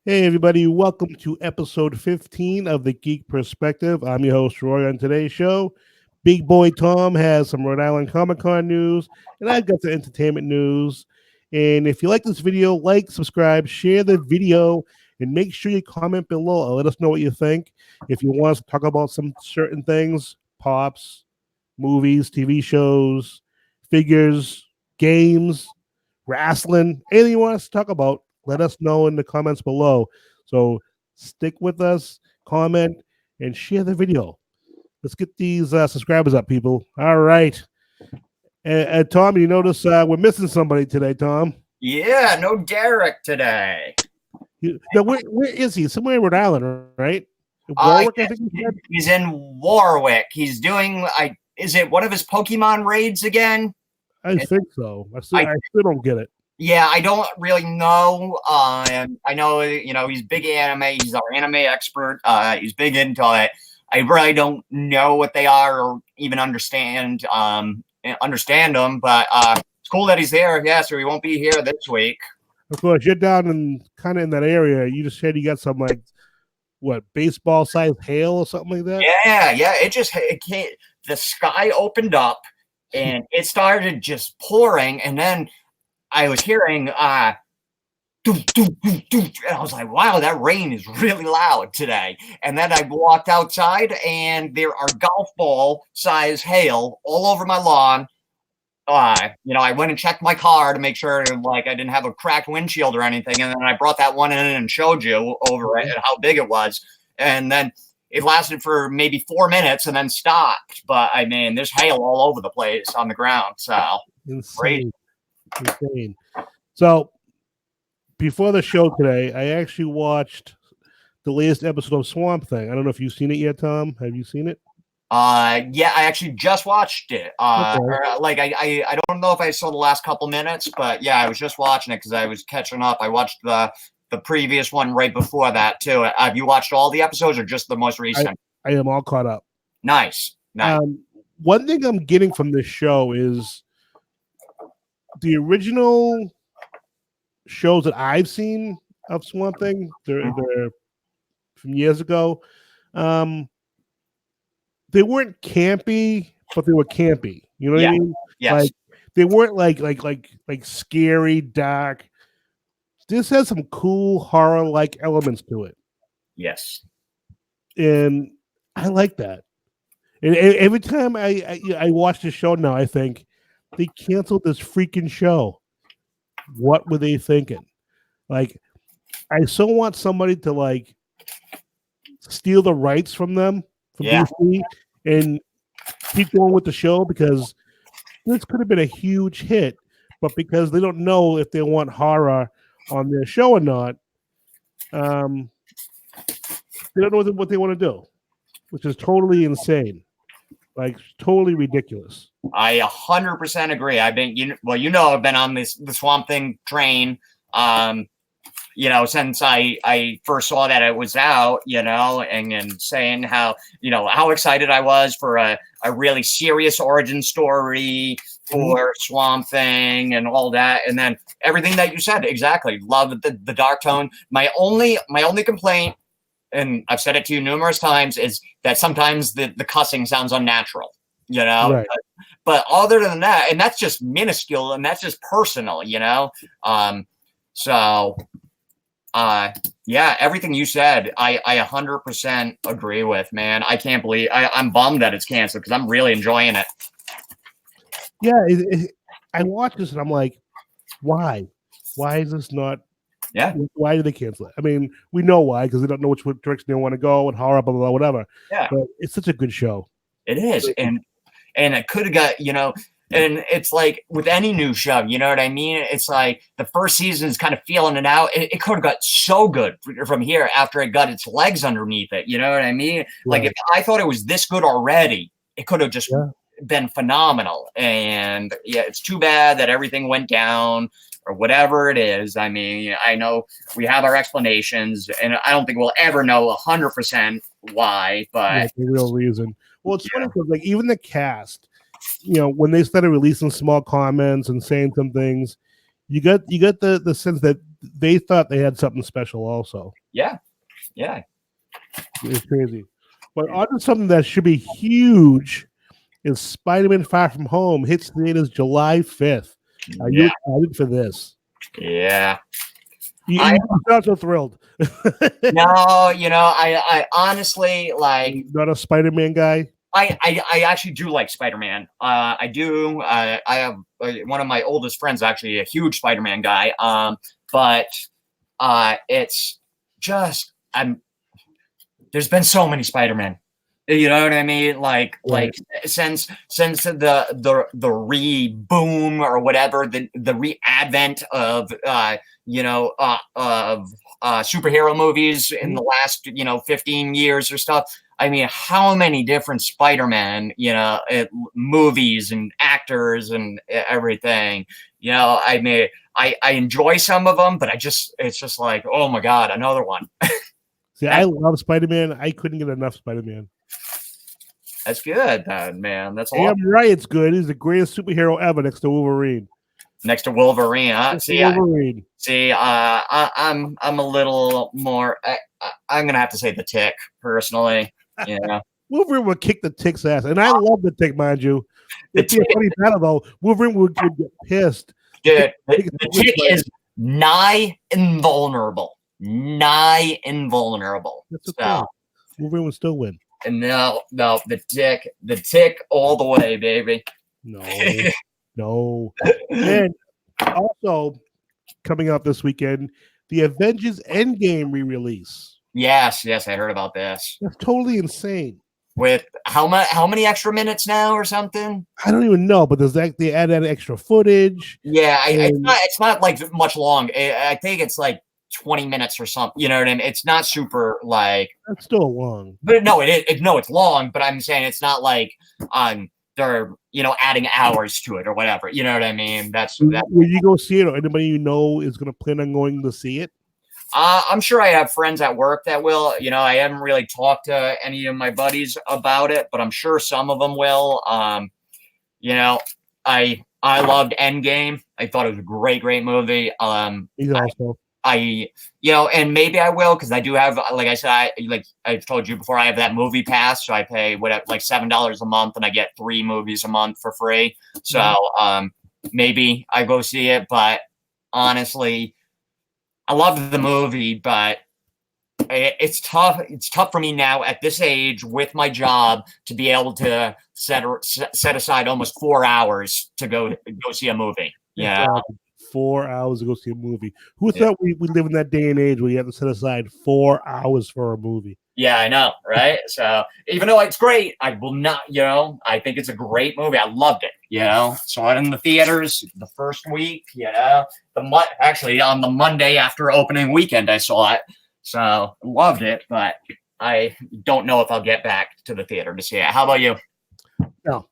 Hey, everybody, welcome to episode 15 of the Geek Perspective. I'm your host, Roy. On today's show, Big Boy Tom has some Rhode Island Comic Con news, and I've got some entertainment news. And if you like this video, like, subscribe, share the video, and make sure you comment below. Let us know what you think. If you want us to talk about some certain things, pops, movies, TV shows, figures, games, wrestling, anything you want us to talk about, let us know in the comments below. So stick with us, comment, and share the video. Let's get these subscribers up, people. All right. And Tom, you notice we're missing somebody today, Tom. Yeah, no Derek today. Where is he? Somewhere in Rhode Island, right? Warwick, I think he's in Warwick. He's doing, is it one of his Pokemon raids again? I think so. I still don't get it. Yeah, I don't really know. I know, he's big anime. He's our anime expert. He's big into it. I really don't know what they are or even understand them. But it's cool that he's there. Yeah, so he won't be here this week. Of course, you're down in kind of in that area. You just said you got some baseball-sized hail or something like that. Yeah. It came. The sky opened up and it started just pouring, and then I was hearing doo, doo, doo, doo, and I was like, wow, that rain is really loud today. And then I walked outside and there are golf ball size hail all over my lawn. I went and checked my car to make sure I didn't have a cracked windshield or anything. And then I brought that one in and showed you over it how big it was. And then it lasted for maybe 4 minutes and then stopped. But I mean, there's hail all over the place on the ground. So insane. So before the show today, I actually watched the latest episode of Swamp Thing. I don't know if you've seen it yet, Tom. Have you seen it? Yeah, I actually just watched it. I don't know if I saw the last couple minutes, but yeah, I was just watching it because I was catching up. I watched the previous one right before that too. Have you watched all the episodes or just the most recent? I am all caught up. Nice. One thing I'm getting from this show is the original shows that I've seen of Swamp Thing. They're from years ago. They weren't campy, but they were campy. You know what I mean? Yes. They weren't like scary, dark. This has some cool horror-like elements to it. Yes. And I like that. And every time I watch the show now, I think they canceled this freaking show. What were they thinking? I so want somebody to steal the rights from them. DC and keep going with the show, because this could have been a huge hit, but because they don't know if they want horror on their show or not, they don't know what they want to do, which is totally insane, totally ridiculous. I 100% agree. I've been, I've been on the Swamp Thing train. Since I first saw that it was out, and saying how excited I was for a really serious origin story for Swamp Thing and all that. And then everything that you said, exactly. Love the dark tone. My only complaint, and I've said it to you numerous times, is that sometimes the cussing sounds unnatural, Right. But other than that, and that's just minuscule and that's just personal, everything you said, I 100% agree with, man. I can't believe I'm bummed that it's canceled because I'm really enjoying it. Yeah, I watched this and I'm like, why? Why is this not? Yeah. Why did they cancel it? I mean, we know why, because they don't know which direction they want to go and horror, blah, blah, blah, whatever. Yeah. But it's such a good show. It is, and it could have got, and it's like with any new show, you know what I mean? It's like the first season is kind of feeling it out. It could have got so good from here after it got its legs underneath it. You know what I mean? Right. If I thought it was this good already, it could have just been phenomenal. And yeah, it's too bad that everything went down or whatever it is. I mean, I know we have our explanations, and I don't think we'll ever know 100% why, but the real reason. Well, it's funny because even the cast, when they started releasing small comments and saying some things, you got the sense that they thought they had something special also. Yeah. It's crazy. But on to something that should be huge is Spider-Man Far From Home hits theaters July 5th. Are you excited for this? Yeah. You're not so thrilled. No, I honestly like. Not a Spider-Man guy. I actually do like Spider-Man. I do. I have one of my oldest friends, actually a huge Spider-Man guy. But it's just there's been so many Spider-Man. You know what I mean? Like since the re-boom or whatever, the re-advent of superhero movies in the last 15 years or stuff. I mean, how many different Spider-Man movies and actors and everything. I mean, I enjoy some of them, but it's just like, oh my god, another one. See, I love Spider-Man. I couldn't get enough Spider-Man. That's good, man. That's all. I'm right. It's good. He's the greatest superhero ever, next to Wolverine. Next to Wolverine, huh? Wolverine. I'm a little more. I'm gonna have to say the Tick personally. Yeah. Wolverine would kick the Tick's ass, and I love the Tick, mind you. It'd be a funny battle though. Wolverine would get pissed. Dude, the Tick is nigh invulnerable. That's okay. Wolverine would still win. And no, the Tick all the way, baby. No. And also coming up this weekend, the Avengers Endgame re-release. Yes, I heard about this. That's totally insane. With how many extra minutes now or something? I don't even know, but they added extra footage. Yeah, it's not like much long. I think it's like 20 minutes or something. You know what I mean? It's not super like. That's still long. But no, it's long. But I'm saying it's not like they're adding hours to it or whatever. You know what I mean? Will you go see it, or anybody you know is going to plan on going to see it? I'm sure I have friends at work that will. I haven't really talked to any of my buddies about it, but I'm sure some of them will. I loved Endgame. I thought it was a great movie. And maybe I will, because I do have, like I said, I've told you before, I have that movie pass, so I pay like $7 a month, and I get 3 movies a month for free. So maybe I go see it, but honestly, I love the movie, but it's tough. It's tough for me now at this age with my job to be able to set aside almost 4 hours to go see a movie. Yeah. 4 hours to go see a movie. Who thought we live in that day and age where you have to set aside 4 hours for a movie? Yeah, I know, right? So even though it's great, I will not, I think it's a great movie. I loved it, Saw it in the theaters the first week, actually on the Monday after opening weekend, I saw it. So loved it, but I don't know if I'll get back to the theater to see it. How about you? No.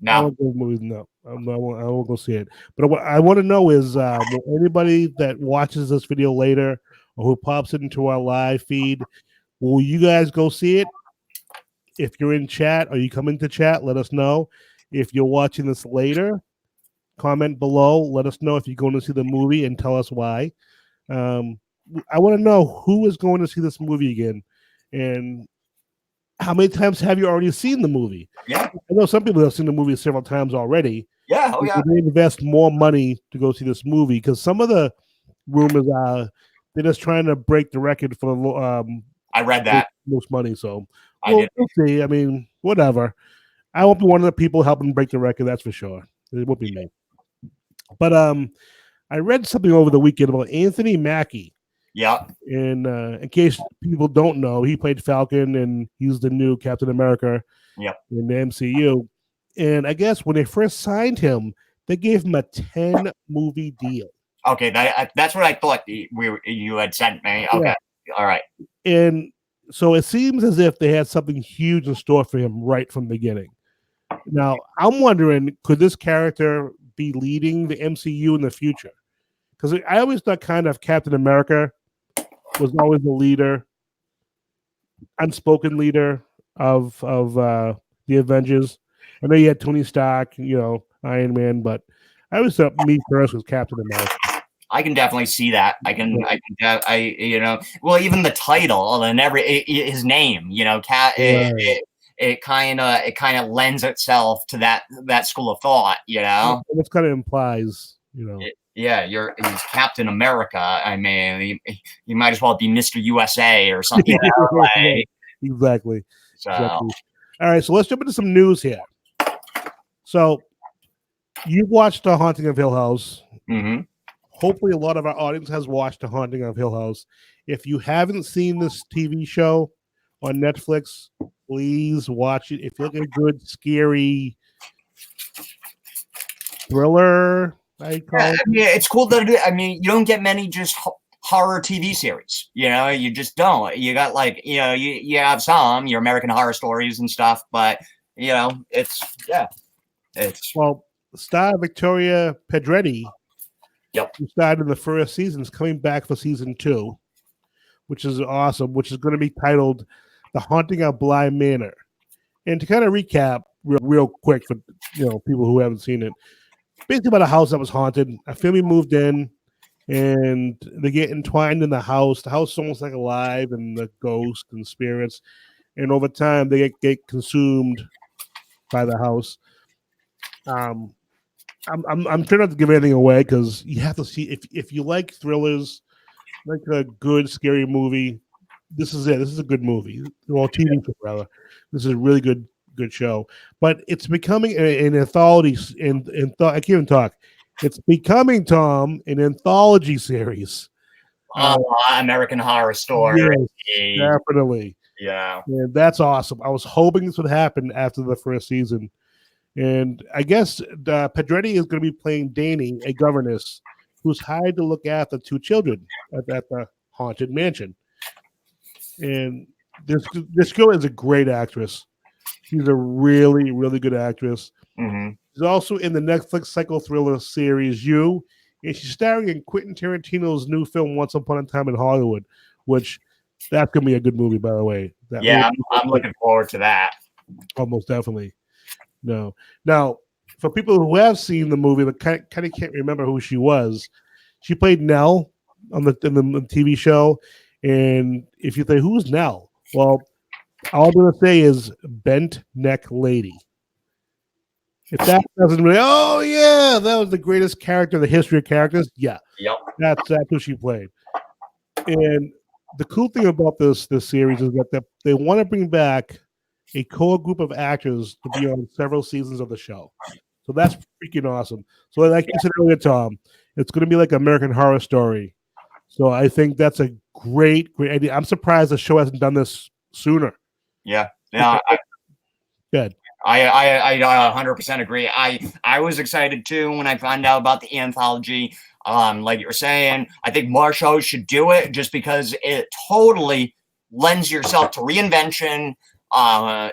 I won't go see it. But what I want to know is will anybody that watches this video later or who pops it into our live feed, will you guys go see it? If you're in chat or you come into chat, let us know. If you're watching this later, comment below. Let us know if you're going to see the movie and tell us why. I want to know who is going to see this movie again, and how many times have you already seen the movie? Yeah, I know some people have seen the movie several times already. Yeah, They invest more money to go see this movie, because some of the rumors are they're just trying to break the record for I read that most money. So we'll see. I mean, whatever. I won't be one of the people helping break the record. That's for sure. It won't be me. But I read something over the weekend about Anothny Mackie. Yeah. And in case people don't know, he played Falcon, and he's the new Captain America in the MCU. And I guess when they first signed him, they gave him a 10-movie deal. Okay, that's what I thought you had sent me. Okay, all right. And so it seems as if they had something huge in store for him right from the beginning. Now, I'm wondering, could this character be leading the MCU in the future? Because I always thought kind of Captain America was always the leader, unspoken leader of the Avengers. I know you had Tony Stark, Iron Man, but I always thought me first was Captain America. I can definitely see that. Well, even the title and his name, Right. it kind of lends itself to that school of thought, It kind of implies, Yeah, he's Captain America. I mean, he might as well be Mr. USA or something, like, exactly. so. Exactly. All right, so let's jump into some news here. So you watched The Haunting of Hill House. Mm-hmm. Hopefully a lot of our audience has watched The Haunting of Hill House. If you haven't seen this TV show on Netflix, please watch it. If you like a good, scary thriller, I call it. I mean, it's cool that you don't get many just horror TV series. You just don't. You got you have some your American Horror Stories and stuff, but it's Well, star Victoria Pedretti, yep. who starred in the first season, is coming back for season 2, which is awesome. Which is going to be titled "The Haunting of Bly Manor." And to kind of recap, real quick for people who haven't seen it, basically about a house that was haunted. A family moved in, and they get entwined in the house. The house is almost like alive, and the ghosts and spirits. And over time, they get consumed by the house. I'm trying not to give anything away because you have to see if you like thrillers, like a good scary movie. This is it. This is a good movie. Well, TV show rather. This is a really good show. But it's becoming an anthology. I can't even talk. It's becoming, Tom, an anthology series. American Horror Story. Yes, definitely. Yeah. And that's awesome. I was hoping this would happen after the first season. And I guess Pedretti is going to be playing Danny, a governess who's hired to look after 2 children at the haunted mansion. And this girl is a great actress. She's a really, really good actress. Mm-hmm. She's also in the Netflix psycho thriller series You, and she's starring in Quentin Tarantino's new film Once Upon a Time in Hollywood, which that's going to be a good movie, by the way. I'm looking forward to that. Almost definitely. No. Now, for people who have seen the movie but kind of can't remember who she was, she played Nell in the TV show. And if you say, who's Nell? Well, all I'm going to say is Bent Neck Lady. If that doesn't really, oh, yeah, that was the greatest character in the history of characters. Yeah. Yep. That's who she played. And the cool thing about this series is that they want to bring back a core group of actors to be on several seasons of the show. So that's freaking awesome. So like you said earlier, Tom, it's going to be like American Horror Story. So I think that's a great idea. I'm surprised the show hasn't done this sooner. Yeah. Good. I 100% agree. I was excited too when I found out about the anthology. Like you were saying, I think more shows should do it just because it totally lends yourself to reinvention.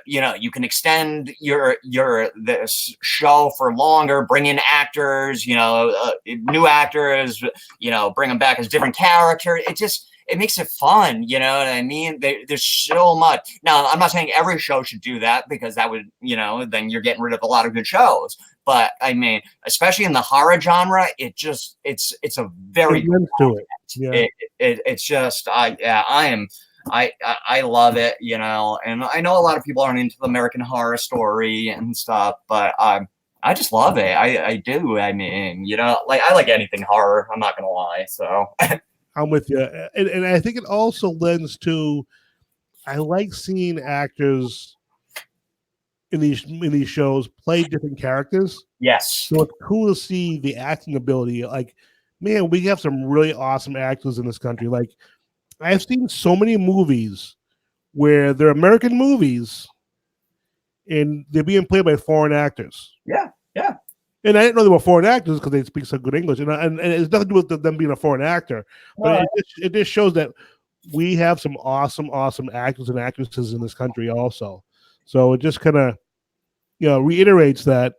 You can extend this show for longer, bring in actors, new actors, bring them back as different characters. It makes it fun, you know what I mean? There's so much. Now, I'm not saying every show should do that because that would, then you're getting rid of a lot of good shows. But I mean, especially in the horror genre, it's a very good to it. Yeah. It's just I love it, and I know a lot of people aren't into the American Horror Story and stuff, but I just love it. I do. I mean, I like anything horror. I'm not gonna lie. So I'm with you, and I think it also lends to. I like seeing actors in these shows play different characters. Yes. So it's cool to see the acting ability. Like, man, we have some really awesome actors in this country. Like, I've seen so many movies where they're American movies and they're being played by foreign actors. Yeah, yeah. And I didn't know they were foreign actors because they speak so good English. And it's nothing to do with them being a foreign actor. But it just shows that we have some awesome, awesome actors and actresses in this country also. So it just kind of, reiterates that,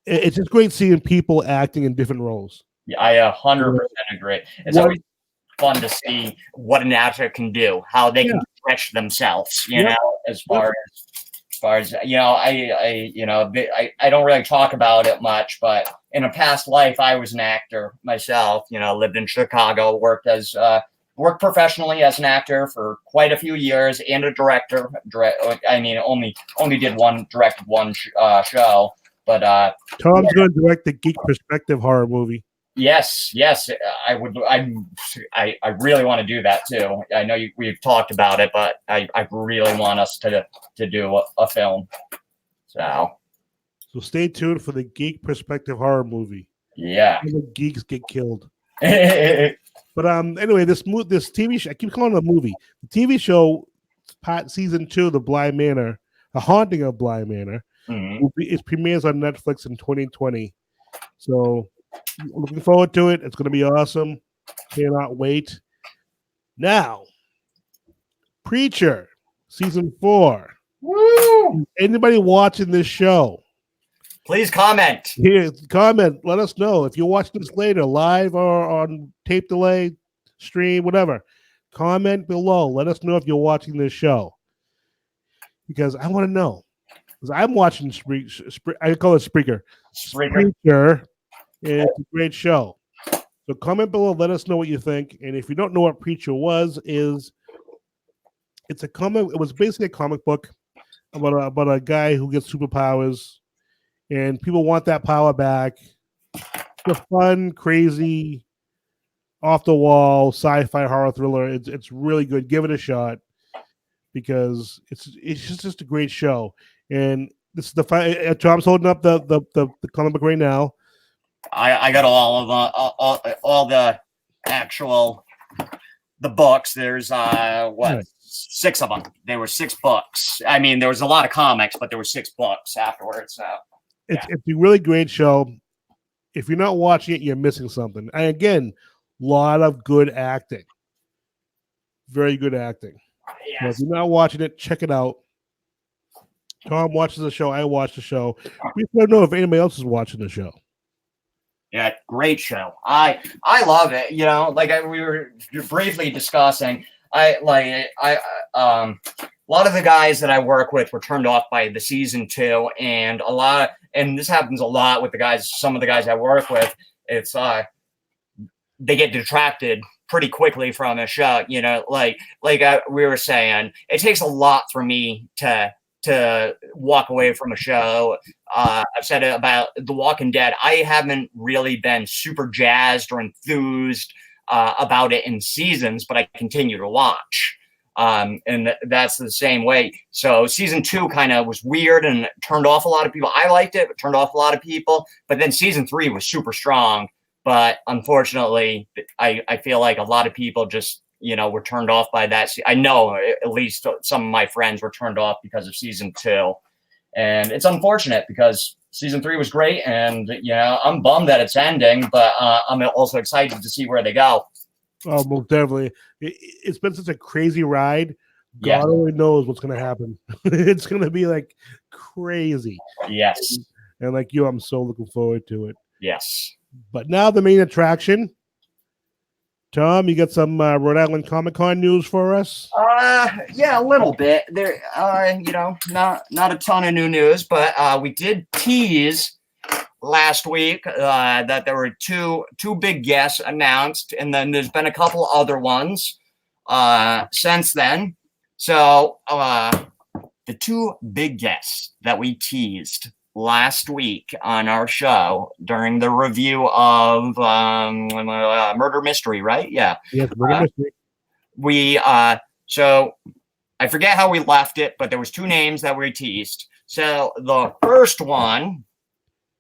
it's just great seeing people acting in different roles. Yeah, I 100% agree. It's always fun to see what an actor can do, how they can stretch themselves, as far as. far as I don't really talk about it much, but in a past life, I was an actor myself. Lived in Chicago, worked professionally as an actor for quite a few years, and a director. Only directed one show, but Tom's going to direct the Geek Perspective horror movie. Yes, I would. I really want to do that too. I know we've talked about it, but I really want us to do a film. So stay tuned for the Geek Perspective horror movie. Yeah, the geeks get killed. But anyway, this TV show, I keep calling it a movie. The TV show, season 2, The Bly Manor, A Haunting of Bly Manor, it premieres on Netflix in 2020. So looking forward to it. It's going to be awesome. Cannot wait. Now, Preacher, season 4. Woo! Anybody watching this show? Please comment. Here, comment. Let us know if you're watching this later, live or on tape delay, stream, whatever. Comment below. Let us know if you're watching this show, because I want to know. Because I'm watching I call it Spreaker. Preacher. It's a great show. So comment below. Let us know what you think. And if you don't know what Preacher it's a comic. It was basically a comic book about a guy who gets superpowers. And people want that power back. It's a fun, crazy, off-the-wall sci-fi horror thriller. It's really good. Give it a shot, because it's just a great show. And this is Tom's holding up the comic book right now. I got all the actual books. There's 6 of them. There were 6 books. I mean, there was a lot of comics, but there were 6 books afterwards. So. It's a really great show. If you're not watching it, you're missing something. And again, a lot of good acting. Very good acting. Yes. So if you're not watching it, check it out. Tom watches the show. I watch the show. We don't know if anybody else is watching the show. Yeah, great show. I love it. Like we were briefly discussing. A lot of the guys that I work with were turned off by the season 2, and this happens a lot with some of the guys I work with. It's they get detracted pretty quickly from a show. We were saying, it takes a lot for me to walk away from a show. I've said it about The Walking Dead. I haven't really been super jazzed or enthused about it in seasons, but I continue to watch. And that's the same way. So season 2 kind of was weird and turned off a lot of people. I liked it, but turned off a lot of people. But then season 3 was super strong. But unfortunately, I feel like a lot of people just, were turned off by that. I know at least some of my friends were turned off because of season 2. And it's unfortunate, because season 3 was great. And, I'm bummed that it's ending, but I'm also excited to see where they go. Oh, most definitely. It's been such a crazy ride. God only knows what's going to happen. It's going to be like crazy. Yes. And like you, I'm so looking forward to it. Yes. But now the main attraction. Tom, you got some Rhode Island Comic Con news for us? Yeah, a little bit. There, not a ton of new news, but we did tease last week that there were two big guests announced, and then there's been a couple other ones since then. So the 2 big guests that we teased last week on our show during the review of Murder Mystery, right? Yeah. Yes, Murder Mystery. We so I forget how we left it, but there was 2 names that we teased. So the first one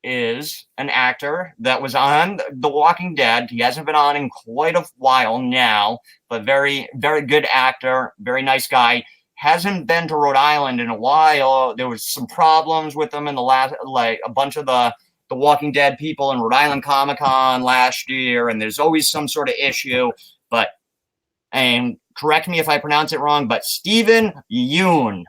is an actor that was on The Walking Dead. He hasn't been on in quite a while now, but very, very good actor, very nice guy. Hasn't been to Rhode Island in a while. There was some problems with him in the last, a bunch of the Walking Dead people in Rhode Island Comic Con last year, and there's always some sort of issue. And correct me if I pronounce it wrong, but Stephen Yeun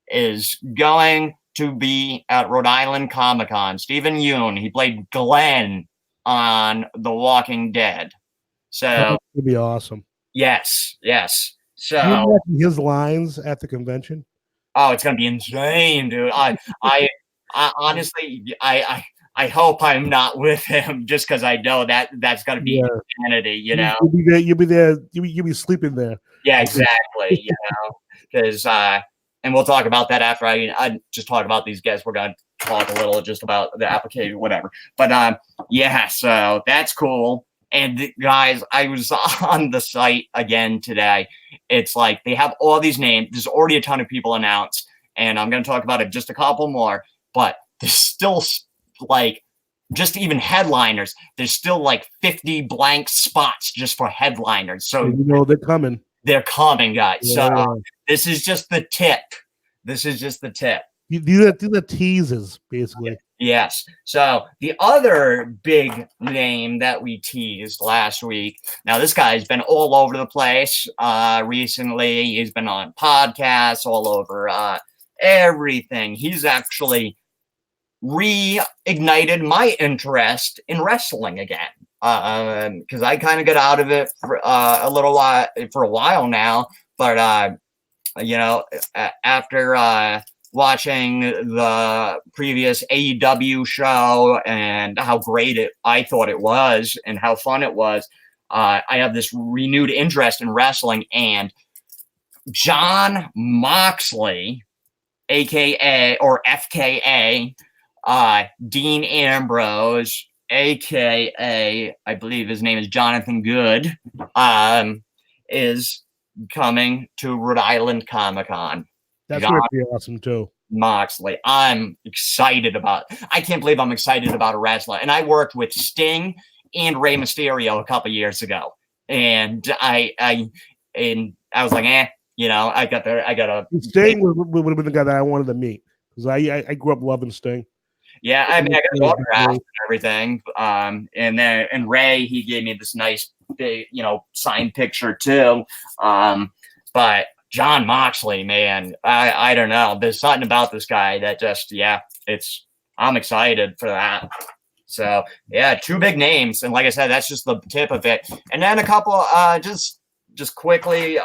is going to be at Rhode Island Comic Con. Stephen Yeun, he played Glenn on The Walking Dead. So that would be awesome. Yes. So can you imagine his lines at the convention? Oh, it's gonna be insane, dude. I honestly, I hope I'm not with him just because I know that's gonna be Yeah. insanity, You'll be there. You'll be there. You'll be sleeping there. Yeah, exactly. Because and we'll talk about that after I just talk about these guests. We're gonna talk a little just about the application, whatever. But yeah, so that's cool. And guys, I was on the site again today. It's like they have all these names. There's already a ton of people announced, and I'm going to talk about it just a couple more. But there's still like just even headliners. There's still like 50 blank spots just for headliners. So you know they're coming. They're coming, guys. Yeah, So this is just the tip. This is just the tip. These are teases, basically. Yes. So the other big name that we teased last week. Now this guy's been all over the place recently. He's been on podcasts all over everything. He's actually reignited my interest in wrestling again. Because I kind of got out of it for a while now, but after watching the previous AEW show and how great I thought it was and how fun it was, I have this renewed interest in wrestling. And Jon Moxley, aka or FKA, Dean Ambrose, aka I believe his name is Jonathan Good, is coming to Rhode Island Comic-Con. That's going to be awesome too. Moxley, I'm excited about. I can't believe I'm excited about a wrestler. And I worked with Sting and Rey Mysterio a couple years ago, and I was like, I got a Sting would have been the guy that I wanted to meet because I grew up loving Sting. Yeah, I mean, I got autograph and everything. And Ray, he gave me this nice big, signed picture too. But Jon Moxley, man, I don't know. There's something about this guy that just, I'm excited for that. So yeah, two big names, and like I said, that's just the tip of it. And then a couple, just quickly,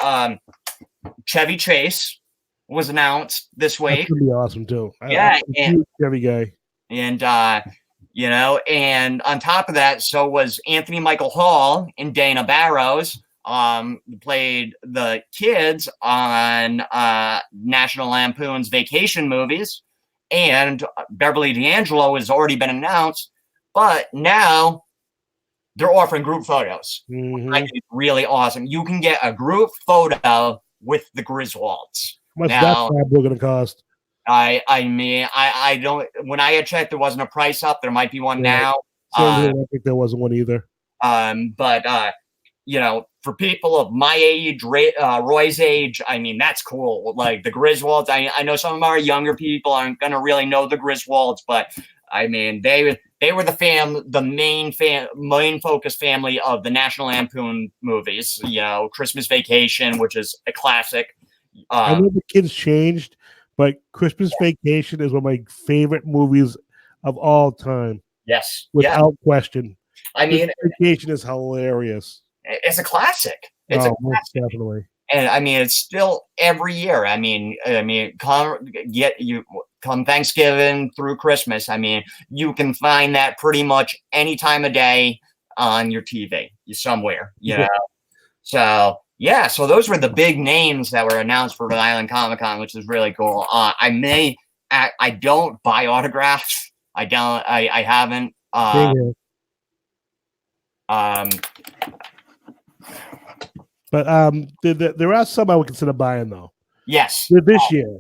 Chevy Chase was announced this week. That's gonna be awesome too. Yeah, and Chevy guy. And and on top of that, so was Anthony Michael Hall and Dana Barrows. Played the kids on National Lampoon's Vacation movies, and Beverly D'Angelo has already been announced, but now they're offering group photos. Mm-hmm. I think it's really awesome. You can get a group photo with the Griswolds. How much that tableau going to cost? I mean, I don't. When I had checked, there wasn't a price up. There might be one now. I don't think there wasn't one either. But for people of my age, Roy's age, I mean, that's cool. Like the Griswolds, I know some of our younger people aren't gonna really know the Griswolds, but I mean, they were the main focus family of the National Lampoon movies. Christmas Vacation, which is a classic. I know the kids changed, but Christmas Vacation is one of my favorite movies of all time. Yes, without question. I mean, Christmas Vacation is hilarious. It's a classic. It's a classic. Definitely. And I mean, it's still every year. I mean, come Thanksgiving through Christmas. I mean, you can find that pretty much any time of day on your TV somewhere. So. Yeah, so those were the big names that were announced for Rhode Island Comic-Con, which is really cool. I don't buy autographs. I haven't. But there are some I would consider buying though. Yes. This year.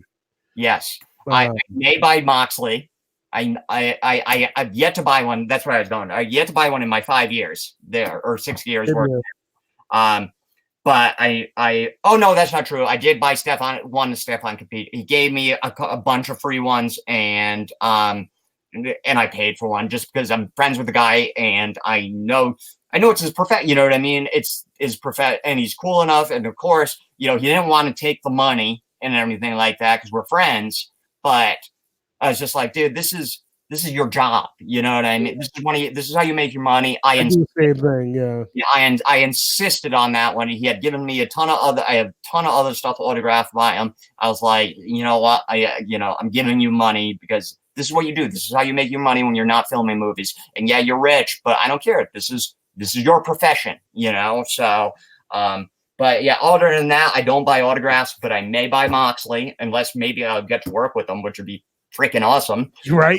Yes. I may buy Moxley. I've yet to buy one. That's where I was going. I've yet to buy one in my 5 years there, or 6 years worth. But oh no, that's not true. I did buy Stefan compete. He gave me a bunch of free ones, and I paid for one just because I'm friends with the guy, and I know it's his you know what I mean? It's his and he's cool enough, and of course, he didn't want to take the money and everything like that because we're friends. But I was just like, dude, this is this is your job. You know what I mean? This is how you make your money. I do the same thing. Yeah. I insisted on that one. He had given me I have a ton of other stuff autographed by him. I was like, you know what? I'm giving you money because this is what you do. This is how you make your money when you're not filming movies. And yeah, you're rich, but I don't care. This is your profession, you know? So, but yeah, other than that, I don't buy autographs, but I may buy Moxley unless maybe I'll get to work with him, which would be freaking awesome. Right?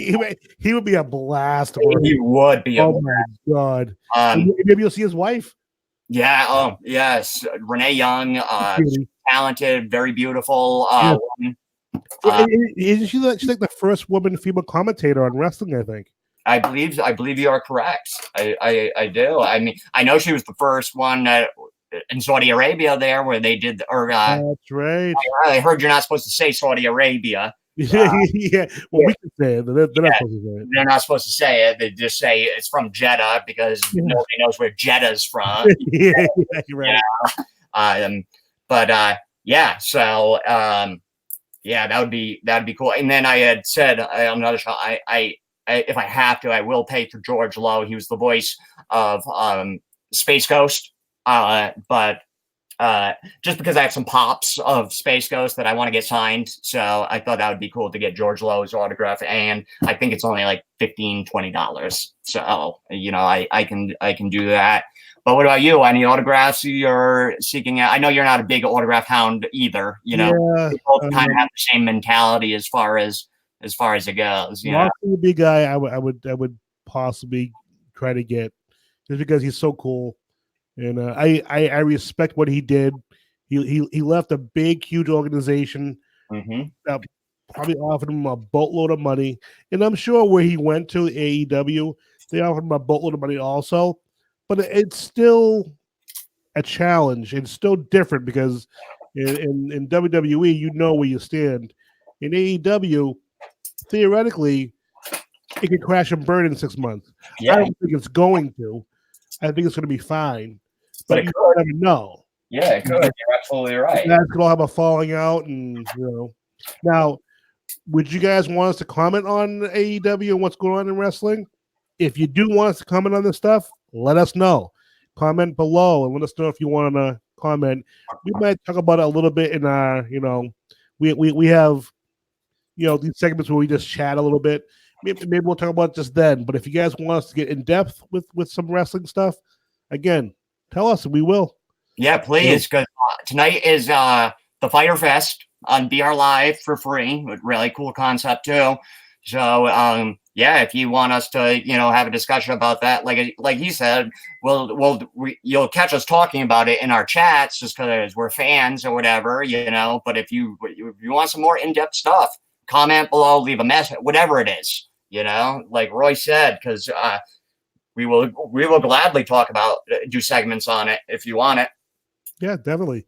He would be a blast. He would be. Oh my god! Maybe you'll see his wife. Yeah. Oh, yes. Renee Young, talented, very beautiful. She's like the first woman female commentator on wrestling, I think. I believe you are correct. I do. I mean, I know she was the first one in Saudi Arabia there where they did. That's right. I heard you're not supposed to say Saudi Arabia. Yeah. Well, we can say it. They're not supposed to say it. They're not supposed to say it. They just say it's from Jeddah because nobody knows where Jeddah's from. Yeah, right. Yeah. So yeah, that'd be cool. And then I had said on another show, I if I have to, I will pay for George Lowe. He was the voice of Space Ghost, but just because I have some pops of Space Ghost that I want to get signed. So I thought that would be cool to get George Lowe's autograph. And I think it's only like $15-$20. So, you know, I can do that. But what about you? Any autographs you're seeking out? I know you're not a big autograph hound either. You know, we both kind of have the same mentality as far as it goes. You know, the big guy I would possibly try to get just because he's so cool. And I respect what he did. He left a big, huge organization that probably offered him a boatload of money. And I'm sure where he went to AEW, they offered him a boatload of money also. But it's still a challenge. It's still different because in WWE, you know where you stand. In AEW, theoretically, it could crash and burn in 6 months. Yeah. I don't think it's going to. I think it's going to be fine. But you never know. Yeah, it could. You're absolutely right. You guys could all have a falling out, and you know. Now, would you guys want us to comment on AEW and what's going on in wrestling? If you do want us to comment on this stuff, let us know. Comment below and let us know if you want to comment. We might talk about it a little bit in our, you know, we have, you know, these segments where we just chat a little bit. Maybe we'll talk about it just then. But if you guys want us to get in depth with some wrestling stuff, again, tell us and we will. Yeah, please. Because tonight is the Fyter Fest on BR Live for free. Really cool concept too. So yeah, if you want us to, you know, have a discussion about that, like he said, you'll catch us talking about it in our chats just because we're fans or whatever, you know. But if you want some more in-depth stuff, comment below, leave a message, whatever it is, you know, like Roy said, because we will do segments on it if you want it. Yeah, definitely.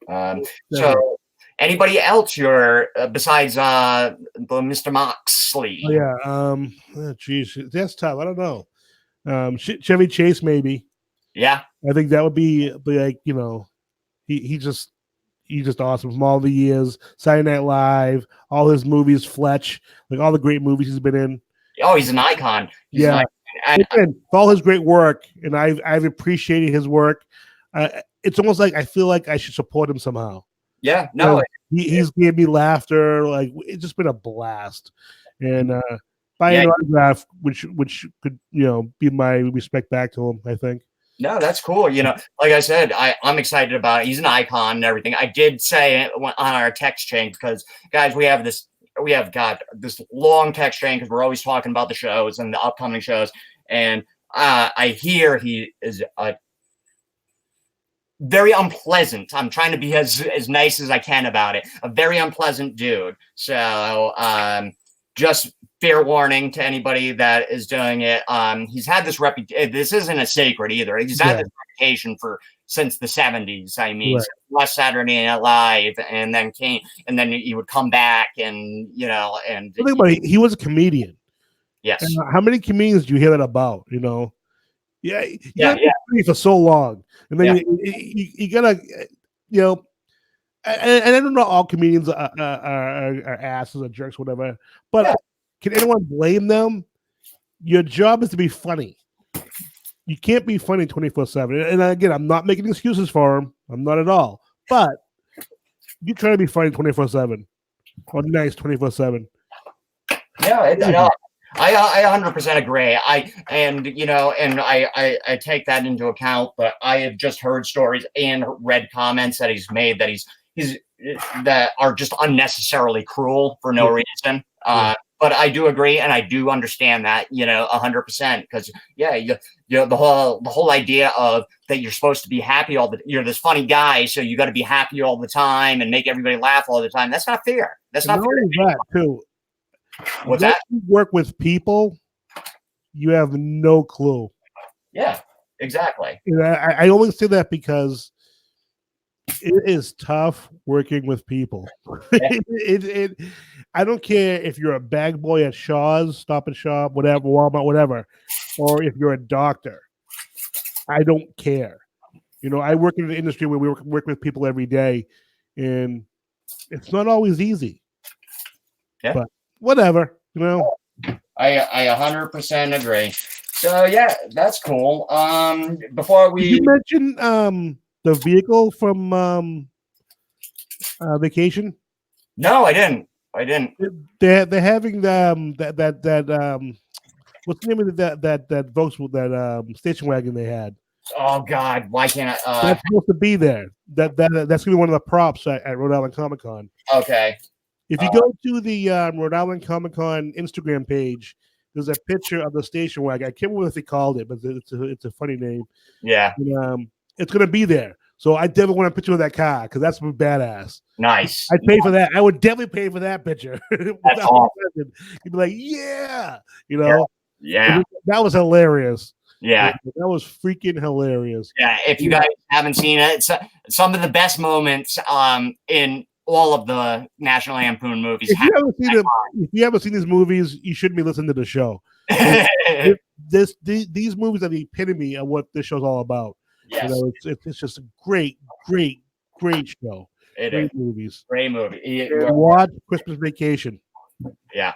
So anybody else you're besides the Mr. Moxley? Oh, yeah. Geez, that's tough. I don't know. Chevy Chase, maybe. Yeah. I think that would be like, you know, he's just awesome from all the years. Saturday Night Live, all his movies, Fletch, like all the great movies he's been in. Oh, he's an icon. He's an icon. And for all his great work, and I've appreciated his work. It's almost like I feel like I should support him somehow. Yeah, no, he's gave me laughter. Like it's just been a blast, and buying an autograph, which could, you know, be my respect back to him. I think. No, that's cool. You know, like I said, I'm excited about it. He's an icon and everything. I did say it on our text chain because, guys, we have this long text chain because we're always talking about the shows and the upcoming shows, and I hear he is very unpleasant. I'm trying to be as nice as I can about it. A very unpleasant dude. So just fair warning to anybody that is doing it. He's had this reputation. This isn't a secret either. He's had this reputation since the 70s. I mean, last Saturday Night Live, and then he would come back, and you know, and think about it, he was a comedian. Yes. And how many comedians do you hear that about? You know. Yeah. For so long, and then you gotta, you know, and I don't know all comedians are asses or jerks, whatever. But can anyone blame them? Your job is to be funny. You can't be funny 24/7. And again, I'm not making excuses for them. I'm not at all. But you try to be funny 24/7 or nice 24/7. Yeah, no, I 100% agree. I take that into account, but I have just heard stories and read comments that he's made that he's that are just unnecessarily cruel for no reason. But I do agree, and I do understand that 100%, because the whole idea of that you're supposed to be happy you're this funny guy, so you got to be happy all the time and make everybody laugh all the time. That's not fair. That's not fair. That too. What's that? You work with people, you have no clue. Yeah, exactly. I only say that because it is tough working with people. Yeah. I don't care if you're a bag boy at Shaw's, Stop and Shop, whatever, Walmart, whatever, or if you're a doctor. I don't care. I work in an industry where we work with people every day, and it's not always easy. Yeah. But whatever, I 100% agree. So yeah, that's cool. Before we you mentioned the vehicle from Vacation. No, I didn't. They're having that what's the name of that Volkswagen, that station wagon they had? Oh God, why can't I? That's supposed to be there. That's gonna be one of the props at Rhode Island Comic Con. Okay. If you go to the Rhode Island Comic Con Instagram page, there's a picture of the station wagon. I can't remember what they called it, but it's a funny name. Yeah. And, it's gonna be there. So I definitely want a picture of that car because that's badass. Nice. I'd pay for that. I would definitely pay for that picture. That's awesome. You'd be like, yeah, Yeah. That was hilarious. Yeah, that was freaking hilarious. Yeah, if you guys haven't seen it, it's some of the best moments in all of the National Lampoon movies. If you haven't seen these movies, you shouldn't be listening to the show. These movies are the epitome of what this show's all about. Yes. It's just a great show. Great movies. Great movie. Watch Christmas Vacation. Yeah,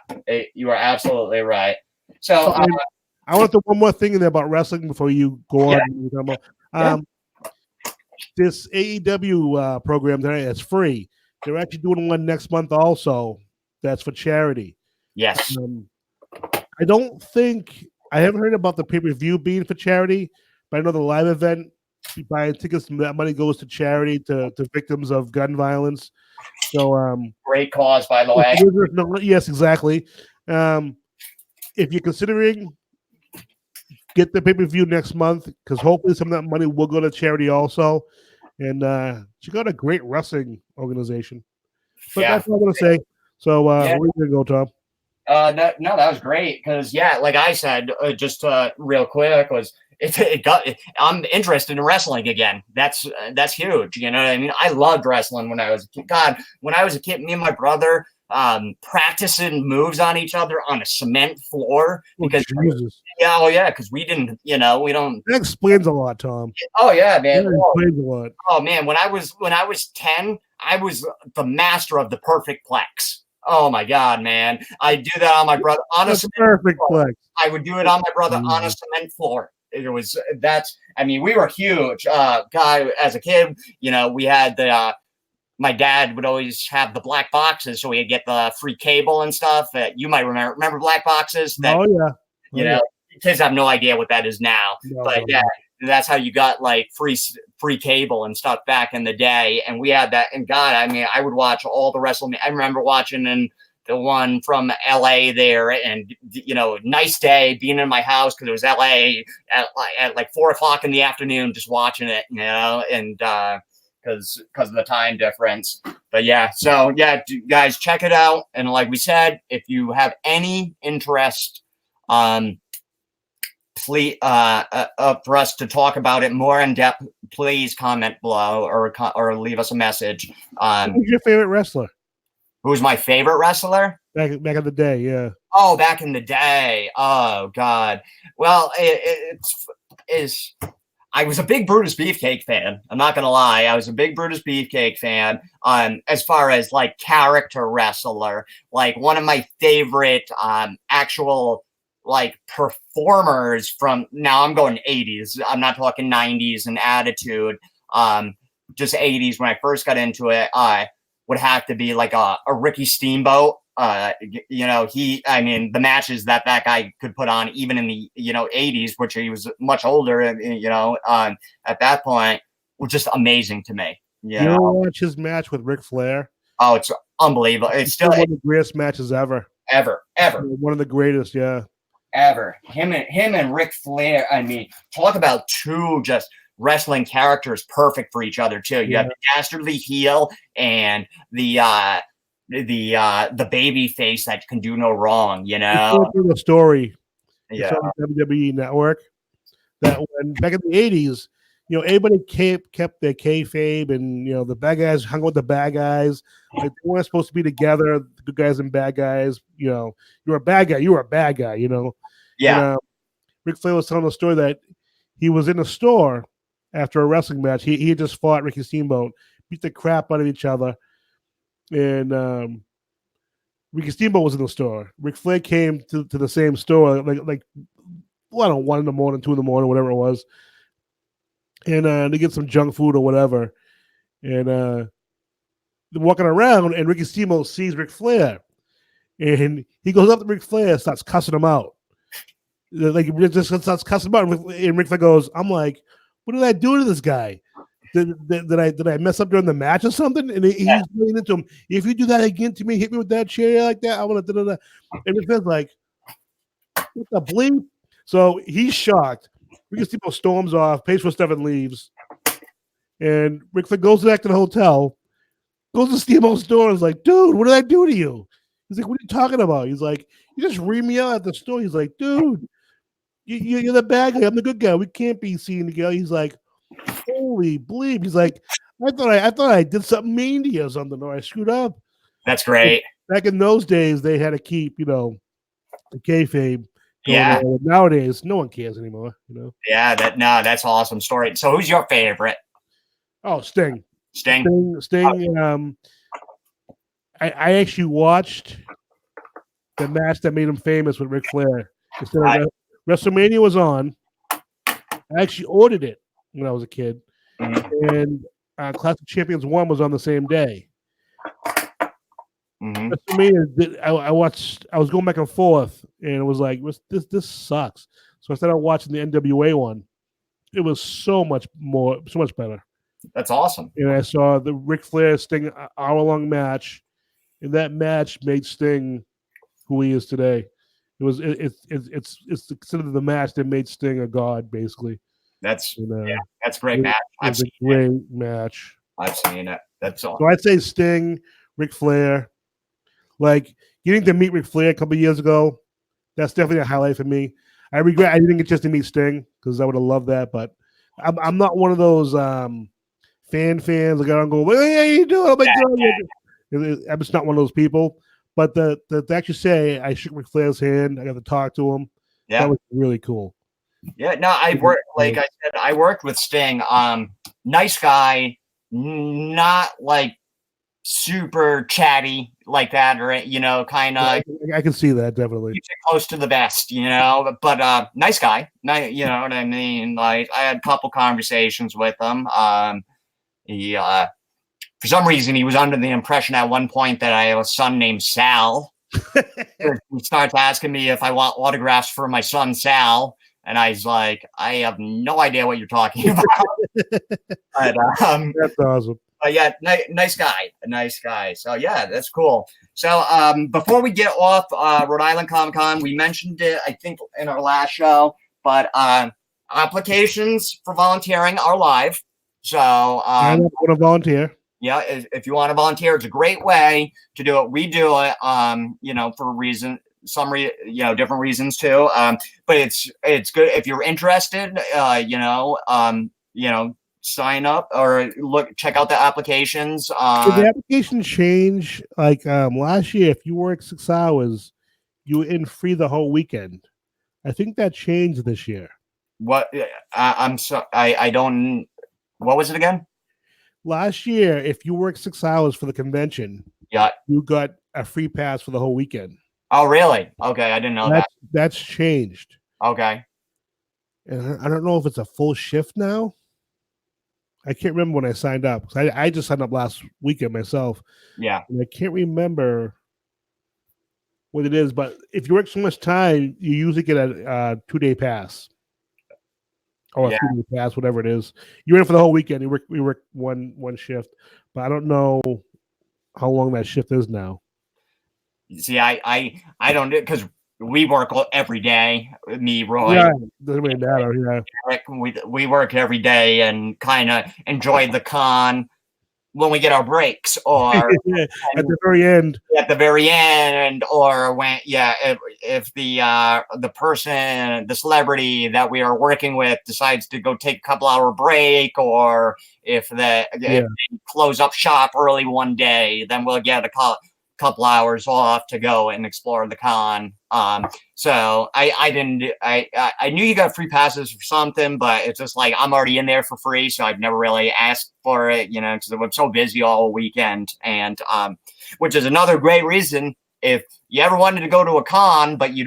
you are absolutely right. So I want to throw one more thing in there about wrestling before you go on. This AEW program tonight is free. They're actually doing one next month also. That's for charity. Yes. I haven't heard about the pay-per-view being for charity, but I know the live event, buying tickets, that money goes to charity to victims of gun violence. So great cause, by the way. Yes, exactly. If you're considering, get the pay-per-view next month, because hopefully some of that money will go to charity also. And she got a great wrestling organization. But that's what I'm going to say. So where are you going to go, Tom? No, that was great because like I said, just real quick was I'm interested in wrestling again. That's huge. You know what I mean? I loved wrestling when I was a kid. God, when I was a kid, me and my brother practicing moves on each other on a cement floor because because we didn't, we don't. That explains a lot, Tom. Oh yeah, man. That explains a lot. Oh man, when I was 10, I was the master of the perfect plex. Oh my God, man! I do that on my brother on a perfect plex. I would do it on my brother on a cement floor. It was we were huge. Guy as a kid, we had the. My dad would always have the black boxes, so we'd get the free cable and stuff. That you might remember black boxes. That, kids have no idea what that is now, but that's how you got like free cable and stuff back in the day. And we had that. And God, I would watch all the wrestling. I remember watching the one from LA there, and nice day being in my house because it was LA at like 4:00 in the afternoon, just watching it, and because of the time difference. But so guys, check it out. And like we said, if you have any interest, please for us to talk about it more in depth, please comment below or leave us a message. Who's your favorite wrestler? Who's my favorite wrestler? Back in the day, yeah. Oh, back in the day. Oh God. Well, I was a big Brutus Beefcake fan. I'm not gonna lie. I was a big Brutus Beefcake fan. As far as like character wrestler, like one of my favorite actual like performers from now I'm going 80s. I'm not talking 90s and Attitude. Just 80s when I first got into it. Would have to be like a Ricky Steamboat. I mean, the matches that guy could put on, even in the 80s, which he was much older, at that point, was just amazing to me. You ever watch his match with Ric Flair? Oh, it's unbelievable. It's still one of the greatest matches ever. Ever. One of the greatest, yeah. Ever. Him and Ric Flair. I mean, talk about two just wrestling characters perfect for each other too. You have the dastardly heel and the baby face that can do no wrong, The story. Yeah. On WWE Network that when back in the 80s, everybody kept their kayfabe, and the bad guys hung with the bad guys. Like they weren't supposed to be together, the good guys and bad guys. You're a bad guy, you're a bad guy, Yeah. And, Ric Flair was telling a story that he was in a store after a wrestling match. He had just fought Ricky Steamboat, beat the crap out of each other. And Ricky Steamboat was in the store. Ric Flair came to the same store, like 1 in the morning, 2 in the morning, whatever it was. And they get some junk food or whatever. And they're walking around, and Ricky Steamboat sees Ric Flair. And he goes up to Ric Flair and starts cussing him out. Like, just starts cussing him out. And Ric Flair goes, I'm like, what did I do to this guy? Did I mess up during the match or something? And he's saying into him, if you do that again to me, hit me with that chair like that, I want to da. And Ric Flair's like, what the bleep? So he's shocked. Ricky Steamboat storms off, pays for stuff, and leaves. And Ric Flair goes back to the hotel, goes to Steamboat's door, and is like, dude, what did I do to you? He's like, what are you talking about? He's like, you just read me out at the store. He's like, dude, you're the bad guy. I'm the good guy. We can't be seen together. He's like, holy bleep. He's like, I thought I did something mean to you or something, or I screwed up. That's great. Back in those days, they had to keep, the kayfabe. Yeah. Nowadays, no one cares anymore. Yeah. That's an awesome story. So, who's your favorite? Oh, Sting. Sting. I actually watched the match that made him famous with Ric Flair. WrestleMania was on. I actually ordered it when I was a kid, and Clash of Champions 1 was on the same day. WrestleMania, I watched. I was going back and forth, and it was like, this sucks. So I started watching the NWA one. It was so much better. That's awesome. And I saw the Ric Flair Sting hour-long match, and that match made Sting who he is today. It's considered the match that made Sting a god, basically. That's that's a great match. It's a great match. I've seen it. That's all. So I'd say Sting, Ric Flair. Like getting to meet Ric Flair a couple of years ago, that's definitely a highlight for me. I regret I didn't get just to meet Sting because I would have loved that, but I'm not one of those fans. Like I don't go, hey, how you doing? I'm just not one of those people. But to actually say I shook Ric Flair's hand, I got to talk to him. Yeah, that was really cool. Yeah, no, I worked, like I said, I worked with Sting. Nice guy, not like super chatty like that, or kind of. I can see that definitely. Keeps it close to the vest, but nice guy. You know what I mean? Like I had a couple conversations with him. He, for some reason, he was under the impression at one point that I have a son named Sal. He starts asking me if I want autographs for my son Sal. And I was like, I have no idea what you're talking about. But, that's awesome. Yeah, nice guy. So yeah, that's cool. So before we get off Rhode Island Comic Con, we mentioned it, I think, in our last show, but applications for volunteering are live. So I want to volunteer. Yeah, if you want to volunteer, it's a great way to do it. We do it, for a reason. Different reasons too. But it's good if you're interested. Sign up or check out the applications. Did the application change? Like last year, if you worked 6 hours, you were in free the whole weekend. I think that changed this year. What? I'm so I don't. What was it again? Last year, if you worked 6 hours for the convention, Yeah. you got a free pass for the whole weekend. Oh, really? Okay, I didn't know that. That's changed, Okay. and I don't know if it's a full shift now. I can't remember when I signed up because I just signed up last weekend myself, Yeah. and I can't remember what it is. But if you work so much time, you usually get a 2 day pass or a Yeah. 3 day pass, whatever it is. You're in for the whole weekend. We work one shift, but I don't know how long that shift is now. See, I don't do because we work every day. Me, Roy, Yeah, doesn't really matter. Yeah, Eric, we work every day and kind of enjoy the con when we get our breaks, or yeah. At the very end. at the very end, or when if the person, the celebrity that we are working with decides to go take a couple-hour break, or if Yeah. they close up shop early one day, then we'll get a couple hours off to go and explore the con. So I didn't I knew you got free passes for something, but it's just like I'm already in there for free, so I've never really asked for it, because I'm so busy all weekend. And which is another great reason if you ever wanted to go to a con, but you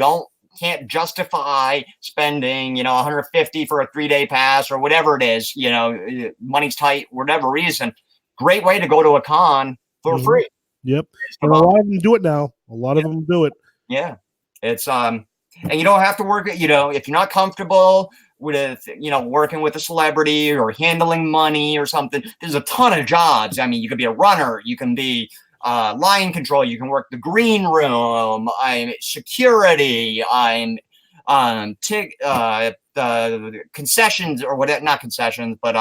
can't justify spending, 150 for a 3 day pass or whatever it is, money's tight, whatever reason. Great way to go to a con for free. Yep. And a lot of them do it now. A lot of them do it. Yeah. It's and you don't have to work, if you're not comfortable with, working with a celebrity or handling money or something. There's a ton of jobs. I mean, you could be a runner, you can be line control, you can work the green room, I'm security, I'm the concessions or whatever, not concessions, but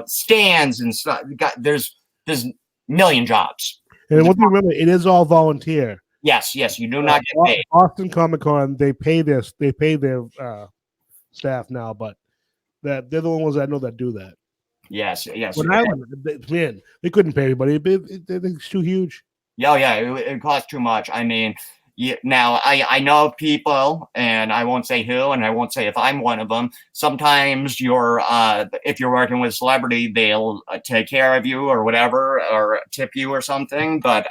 stands and stuff. There's a million jobs. And one thing to remember, it is all volunteer. Yes, you do not get paid. Boston Comic Con, they pay their staff now, but that they're the ones I know that do that. Yes. Rhode Island, man, they couldn't pay anybody. It's too huge. Yeah, it costs too much. I mean, now I know people, and I won't say who, and I won't say if I'm one of them. Sometimes if you're working with a celebrity, they'll take care of you or whatever, or tip you or something. But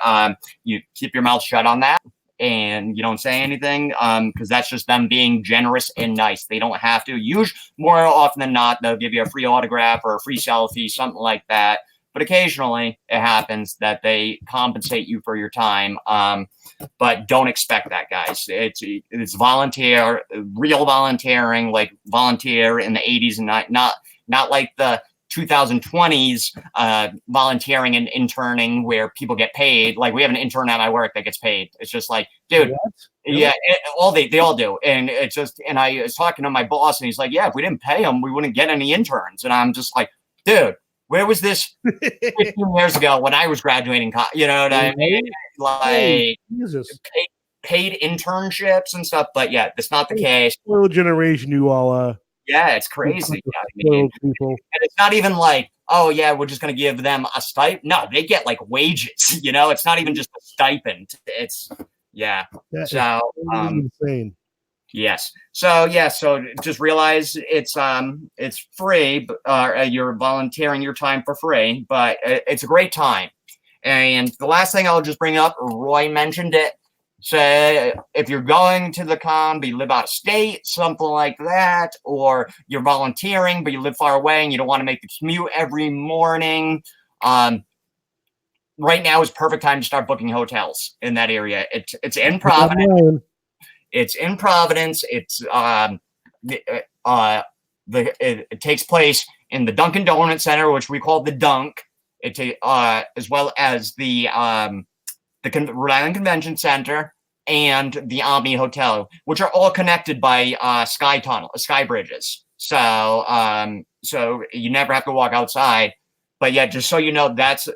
you keep your mouth shut on that, and you don't say anything, because that's just them being generous and nice. They don't have to. Usually, more often than not, they'll give you a free autograph or a free selfie, something like that. But occasionally it happens that they compensate you for your time. But don't expect that, guys. It's volunteer, real volunteering, like volunteer in the 80s, and not like the 2020s volunteering and interning where people get paid. Like, we have an intern at my work that gets paid. It's just like, dude, yeah, they all do. And it's just, and I was talking to my boss, and he's like, yeah, if we didn't pay them, we wouldn't get any interns. And I'm just like, dude, where was this 15 years ago when I was graduating? You know what I mean? Like, paid internships and stuff. But yeah, that's not the case. Spoiled generation, you all are. Yeah, it's crazy. And it's not even like, oh yeah, we're just going to give them a stipend. No, they get like wages. It's not even just a stipend. It's so insane. Yes. So just realize it's free. You're volunteering your time for free, but it's a great time. And the last thing I'll just bring up, Roy mentioned it. Say if you're going to the con, but you live out of state, something like that, or you're volunteering, but you live far away and you don't want to make the commute every morning. Right now is perfect time to start booking hotels in that area. It's in Providence. It's in Providence. It's it takes place in the Dunkin' Donut Center, which we call the Dunk. As well as the Rhode Island Convention Center and the Omni Hotel, which are all connected by sky bridges. So you never have to walk outside. But yeah, just so you know, that's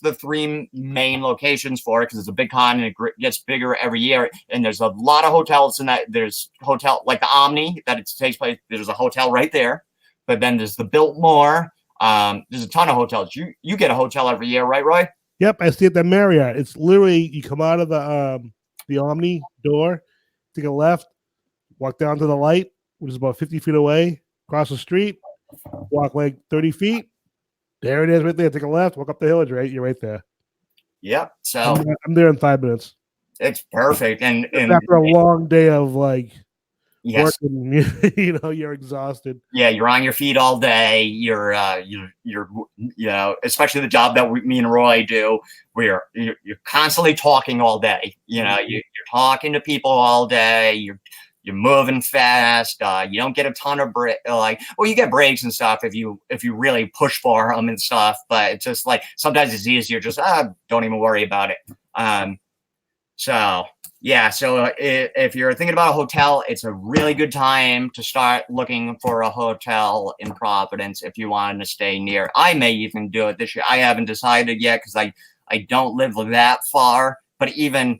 the three main locations for it, because it's a big con and it gets bigger every year. And there's a lot of hotels in that. There's hotel like the Omni that it takes place. There's a hotel right there. But then there's the Biltmore. There's a ton of hotels. You get a hotel every year, right, Roy? Yep, I see it at the Marriott. It's literally you come out of the Omni door, take a left, walk down to the light, which is about 50 feet away, across the street, walk like 30 feet. There it is right there. Take a left, walk up the hill, you're right there. Yep. So I'm there in 5 minutes. it's perfect. And after a long day of like yes, working, you're exhausted. Yeah, you're on your feet all day. You're especially the job that me and Roy do, where you're constantly talking all day. You're talking to people all day. You're moving fast. You don't get a ton of break. You get breaks and stuff if you really push for them and stuff. But it's just like sometimes it's easier. Just don't even worry about it. So if you're thinking about a hotel, it's a really good time to start looking for a hotel in Providence if you wanted to stay near. I may even do it this year. I haven't decided yet because I don't live that far. But even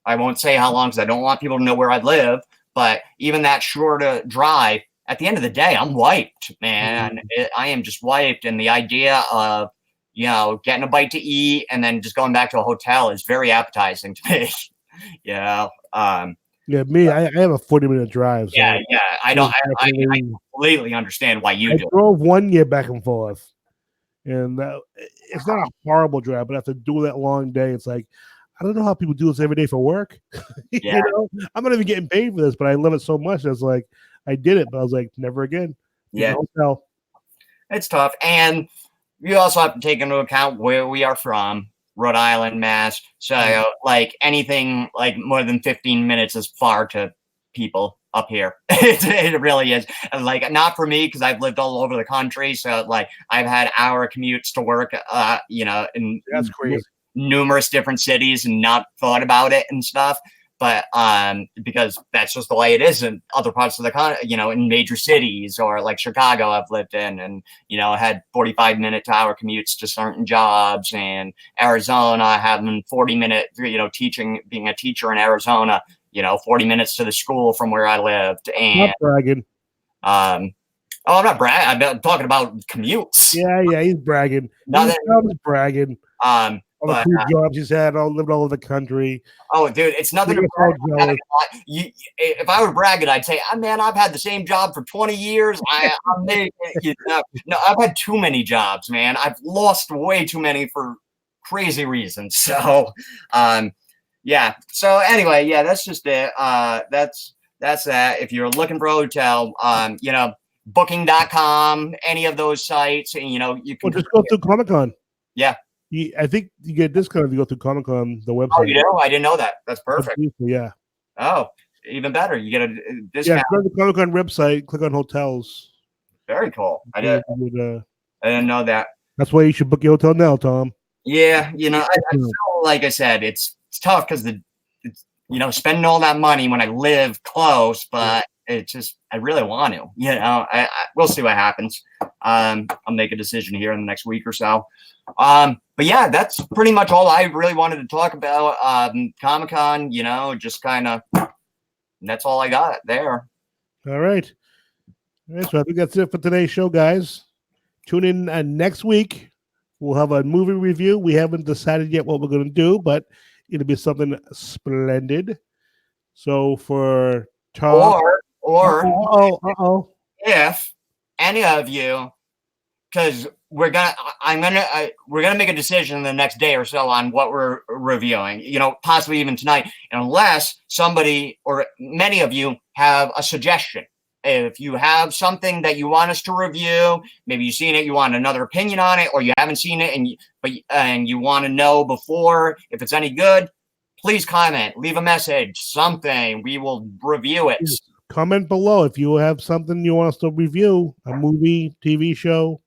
I won't say how long because I don't want people to know where I live. But even that short drive, at the end of the day, I'm wiped, man. I am just wiped. And the idea of getting a bite to eat and then just going back to a hotel is very appetizing to me. Me, I have a 40-minute drive. So I completely understand why you do. I drove 1 year back and forth, and it's not a horrible drive, but after doing that long day, it's like, I don't know how people do this every day for work. I'm not even getting paid for this, but I love it so much. It's like, I did it, but I was like, never again. Yeah. It's tough. And you also have to take into account where we are from, Rhode Island, Mass. So like anything like more than 15 minutes is far to people up here. It really is. And like, not for me, because I've lived all over the country. So like I've had hour commutes to work, in that's crazy. Numerous different cities and not thought about it and stuff. But because that's just the way it is in other parts of the country, in major cities or like Chicago I've lived in, and had 45-minute to hour commutes to certain jobs, and Arizona having 40-minute, being a teacher in Arizona, 40 minutes to the school from where I lived. And not bragging. I'm not bragging. I'm talking about commutes. Yeah, he's bragging. He's bragging. All the cool jobs he's had, lived all over the country. Oh, dude, it's nothing to brag about. If I were bragging, I'd say, man, I've had the same job for 20 years. No, I've had too many jobs, man. I've lost way too many for crazy reasons. So, So anyway, that's just it. That's that. If you're looking for a hotel, Booking.com, any of those sites, and you can just go through Comic-Con. Yeah. I think you get a discount if you go through Comic-Con, the website. Oh, you do? I didn't know that. That's perfect. Yeah. Oh, even better. You get a discount. Yeah, go to the Comic-Con website, click on hotels. Very cool. I didn't know that. That's why you should book your hotel now, Tom. Yeah, I feel like I said, it's tough because spending all that money when I live close, but it's just I really want to. We'll see what happens. I'll make a decision here in the next week or so. But yeah, that's pretty much all I really wanted to talk about. Comic-Con, just kind of, that's all I got there. All right. So I think that's it for today's show, guys. Tune in next week. We'll have a movie review. We haven't decided yet what we're going to do, but it'll be something splendid. So for Tom, or if any of you, because we're gonna make a decision in the next day or so on what we're reviewing, possibly even tonight, unless somebody or many of you have a suggestion. If you have something that you want us to review, maybe you've seen it, you want another opinion on it, or you haven't seen it and you want to know before if it's any good, please comment, leave a message, something. We will review it. Comment below if you have something you want us to review, a movie, TV show.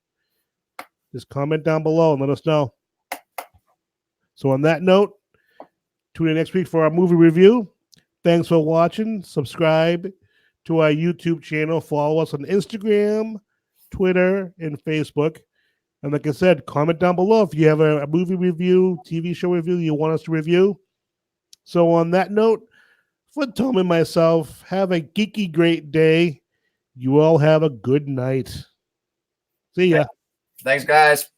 Just comment down below and let us know. So on that note, tune in next week for our movie review. Thanks for watching. Subscribe to our YouTube channel. Follow us on Instagram, Twitter, and Facebook. And like I said, comment down below if you have a movie review, TV show review you want us to review. So on that note, for Tom and myself, have a geeky great day. You all have a good night. See ya. Thanks, guys.